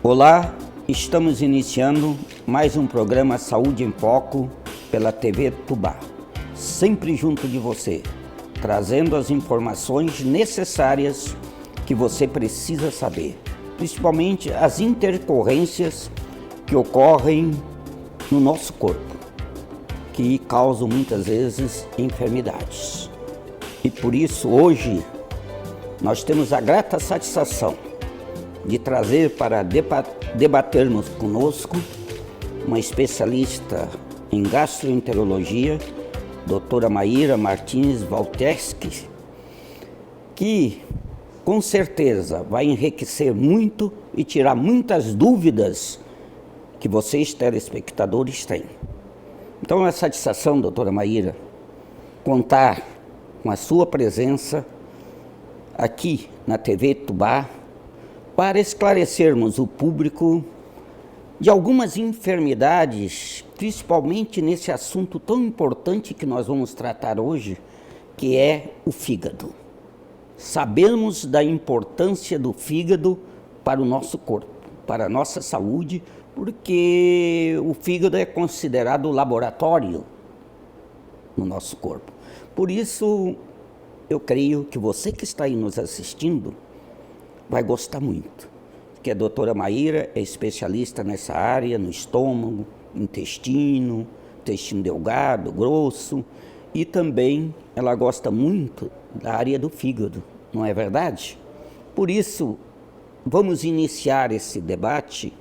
Olá, estamos iniciando mais um programa Saúde em Foco pela TV Tubá, sempre junto de você, trazendo as informações necessárias que você precisa saber, principalmente as intercorrências que ocorrem no nosso corpo, que causam muitas vezes enfermidades. E por isso hoje nós temos a grata satisfação de trazer para debatermos conosco uma especialista em gastroenterologia, doutora Maíra Martins Waltersky, que com certeza vai enriquecer muito e tirar muitas dúvidas que vocês telespectadores têm. Então é uma satisfação, doutora Maíra, contar com a sua presença aqui na TV Tubá, para esclarecermos o público de algumas enfermidades, principalmente nesse assunto tão importante que nós vamos tratar hoje, que é o fígado. Sabemos da importância do fígado para o nosso corpo, para a nossa saúde, porque o fígado é considerado laboratório no nosso corpo. Por isso, eu creio que você que está aí nos assistindo vai gostar muito, porque a doutora Maíra é especialista nessa área, no estômago, intestino delgado, grosso, e também ela gosta muito da área do fígado, não é verdade? Por isso, vamos iniciar esse debate,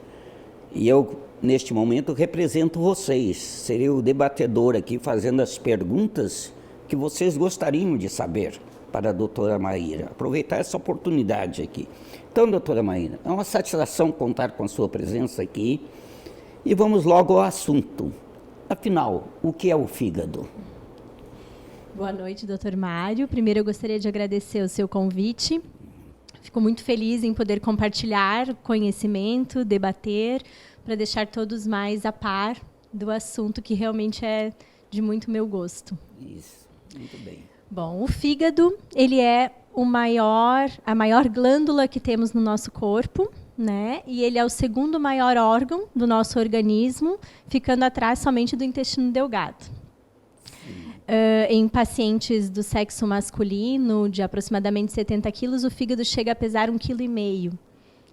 e eu, neste momento, represento vocês, serei o debatedor aqui, fazendo as perguntas que vocês gostariam de saber para a doutora Maíra. Aproveitar essa oportunidade aqui. Então, doutora Maíra, é uma satisfação contar com a sua presença aqui e vamos logo ao assunto. Afinal, o que é o fígado? Boa noite, doutor Mário. Primeiro, eu gostaria de agradecer o seu convite. Fico muito feliz em poder compartilhar conhecimento, debater, para deixar todos mais a par do assunto que realmente é de muito meu gosto. Isso, muito bem. Bom, o fígado, ele é a maior glândula que temos no nosso corpo, né? E ele é o segundo maior órgão do nosso organismo, ficando atrás somente do intestino delgado. Em pacientes do sexo masculino, de aproximadamente 70 quilos, o fígado chega a pesar 1,5 kg,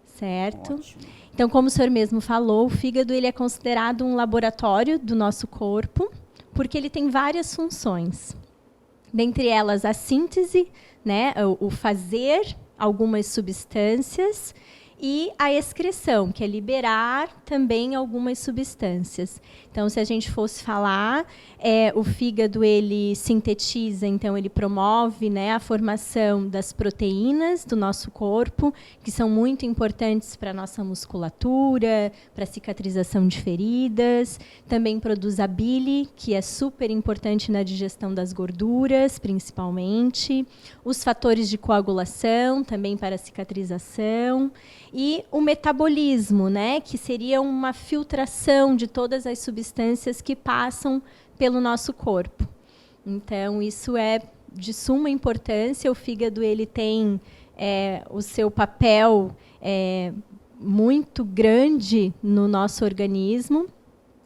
certo? Ótimo. Então, como o senhor mesmo falou, o fígado ele é considerado um laboratório do nosso corpo, porque ele tem várias funções. Dentre elas, a síntese, né, o fazer algumas substâncias, e a excreção, que é liberar também algumas substâncias. Então, se a gente fosse falar, o fígado ele sintetiza, então ele promove, né, a formação das proteínas do nosso corpo, que são muito importantes para a nossa musculatura, para a cicatrização de feridas. Também produz a bile, que é super importante na digestão das gorduras, principalmente. Os fatores de coagulação, também para a cicatrização. E o metabolismo, né, que seria uma filtração de todas as substâncias que passam pelo nosso corpo. Então, isso é de suma importância. O fígado ele tem o seu papel muito grande no nosso organismo.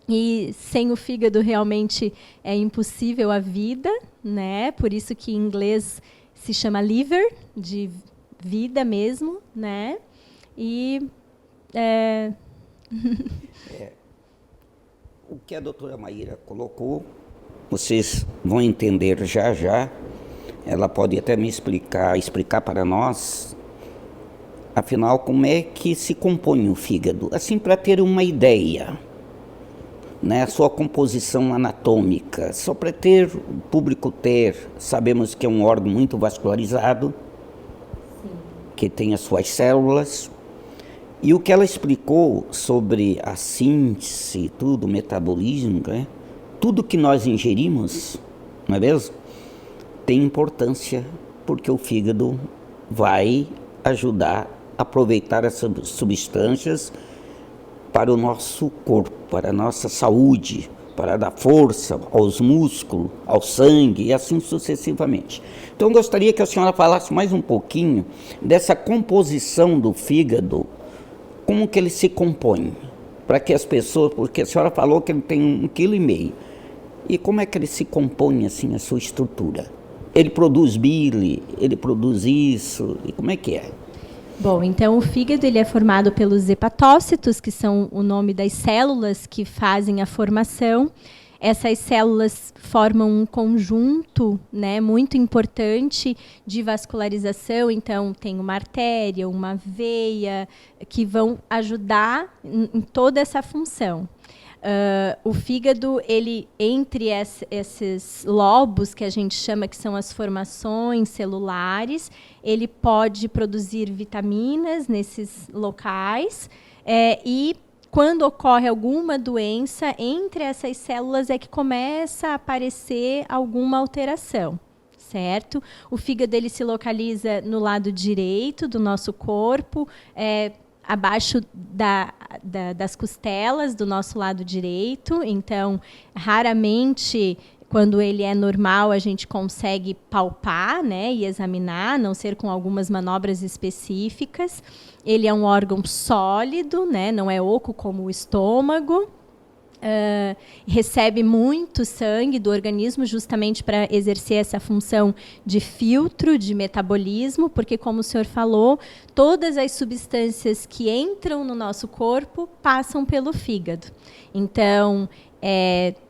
E sem o fígado, realmente, é impossível a vida, né? Por isso que em inglês se chama liver, de vida mesmo, né? E o que a doutora Maíra colocou, vocês vão entender já já. Ela pode até me explicar para nós, afinal, como é que se compõe o fígado, assim, para ter uma ideia, né, a sua composição anatômica, só para o público ter. Sabemos que é um órgão muito vascularizado, sim, que tem as suas células. E o que ela explicou sobre a síntese, tudo, o metabolismo, né? Tudo que nós ingerimos, não é mesmo? Tem importância, porque o fígado vai ajudar a aproveitar essas substâncias para o nosso corpo, para a nossa saúde, para dar força aos músculos, ao sangue e assim sucessivamente. Então, eu gostaria que a senhora falasse mais um pouquinho dessa composição do fígado como que ele se compõe? Para que as pessoas, porque a senhora falou que ele tem 1,5 kg. E como é que ele se compõe, assim, a sua estrutura? Ele produz bile, ele produz isso, e como é que é? Bom, então o fígado ele é formado pelos hepatócitos, que são o nome das células que fazem a formação. Essas células formam um conjunto, né, muito importante de vascularização. Então, tem uma artéria, uma veia, que vão ajudar em toda essa função. O fígado, ele, entre esses lobos que a gente chama que são as formações celulares, ele pode produzir vitaminas nesses locais e quando ocorre alguma doença, entre essas células é que começa a aparecer alguma alteração, certo? O fígado ele se localiza no lado direito do nosso corpo, abaixo das costelas do nosso lado direito. Então, raramente, quando ele é normal, a gente consegue palpar, né, e examinar, a não ser com algumas manobras específicas. Ele é um órgão sólido, né, não é oco como o estômago. Recebe muito sangue do organismo justamente para exercer essa função de filtro, de metabolismo, porque, como o senhor falou, todas as substâncias que entram no nosso corpo passam pelo fígado. Então,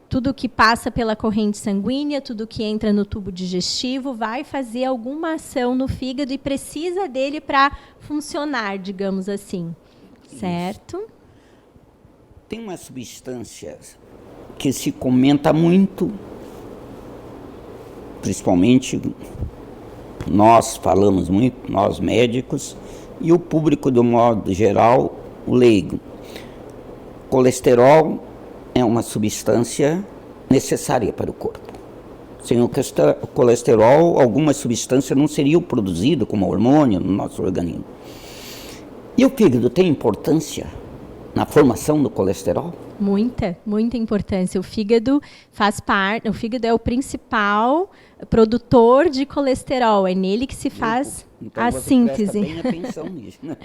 tudo que passa pela corrente sanguínea, tudo que entra no tubo digestivo, vai fazer alguma ação no fígado e precisa dele para funcionar, digamos assim. Certo? Isso. Tem uma substância que se comenta muito, principalmente nós falamos muito, nós médicos, e o público, de um modo geral, o leigo. Colesterol é uma substância necessária para o corpo. Sem o colesterol, algumas substâncias não seriam produzidas como hormônio no nosso organismo. E o fígado tem importância na formação do colesterol? Muita importância. O fígado faz parte, o fígado é o principal produtor de colesterol, é nele que se faz então, a síntese. Bem atenção nisso, né?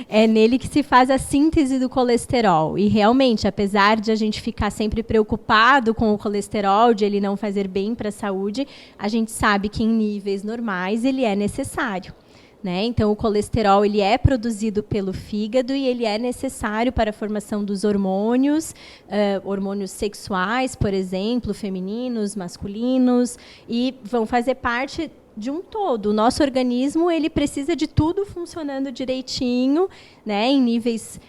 É nele que se faz a síntese do colesterol. E realmente, apesar de a gente ficar sempre preocupado com o colesterol, de ele não fazer bem para a saúde, a gente sabe que em níveis normais ele é necessário. Né? Então, o colesterol ele é produzido pelo fígado e ele é necessário para a formação dos hormônios, hormônios sexuais, por exemplo, femininos, masculinos, e vão fazer parte de um todo. O nosso organismo ele precisa de tudo funcionando direitinho, né? Em níveis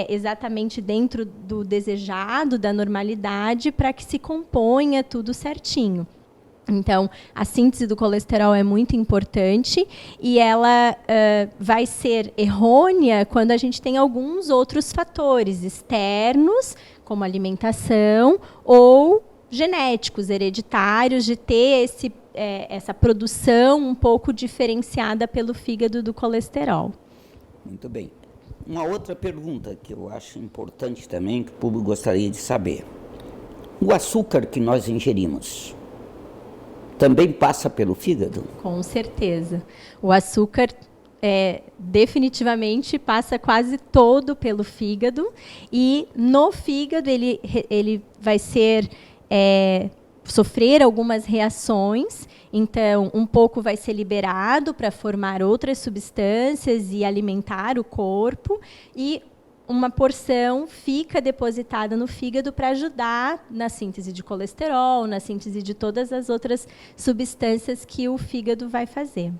exatamente dentro do desejado, da normalidade, para que se componha tudo certinho. Então, a síntese do colesterol é muito importante e ela vai ser errônea quando a gente tem alguns outros fatores externos, como alimentação, ou genéticos, hereditários, de ter essa produção um pouco diferenciada pelo fígado do colesterol. Muito bem. Uma outra pergunta que eu acho importante também, que o público gostaria de saber. O açúcar que nós ingerimos também passa pelo fígado? Com certeza. O açúcar definitivamente passa quase todo pelo fígado e no fígado ele vai sofrer algumas reações, então um pouco vai ser liberado para formar outras substâncias e alimentar o corpo e uma porção fica depositada no fígado para ajudar na síntese de colesterol, na síntese de todas as outras substâncias que o fígado vai fazer.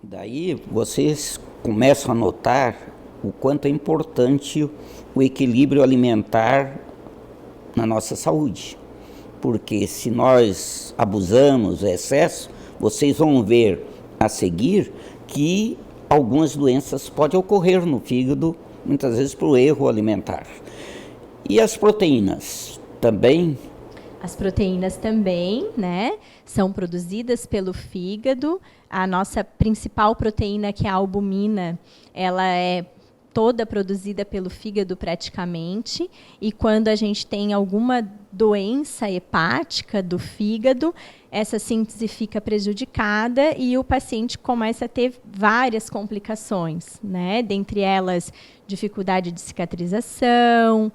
Daí vocês começam a notar o quanto é importante o equilíbrio alimentar na nossa saúde. Porque se nós abusamos, excesso, vocês vão ver a seguir que algumas doenças podem ocorrer no fígado, muitas vezes por erro alimentar. E as proteínas também? As proteínas também, né, são produzidas pelo fígado. A nossa principal proteína, que é a albumina, ela é toda produzida pelo fígado praticamente, e quando a gente tem alguma doença hepática do fígado, essa síntese fica prejudicada e o paciente começa a ter várias complicações, né? Dentre elas, dificuldade de cicatrização,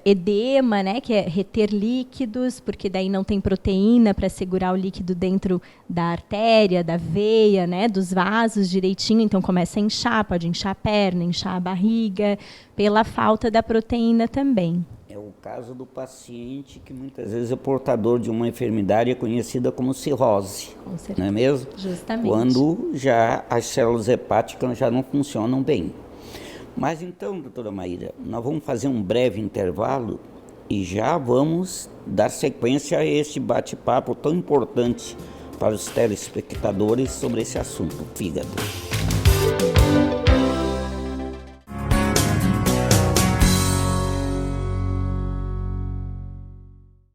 edema, né, que é reter líquidos, porque daí não tem proteína para segurar o líquido dentro da artéria, da veia, né, dos vasos direitinho, então começa a inchar, pode inchar a perna, inchar a barriga, pela falta da proteína também. É o caso do paciente que muitas vezes é portador de uma enfermidade conhecida como cirrose, Com certeza. não é mesmo? Justamente. Quando já as células hepáticas já não funcionam bem. Mas então, doutora Maíra, nós vamos fazer um breve intervalo e já vamos dar sequência a este bate-papo tão importante para os telespectadores sobre esse assunto, fígado.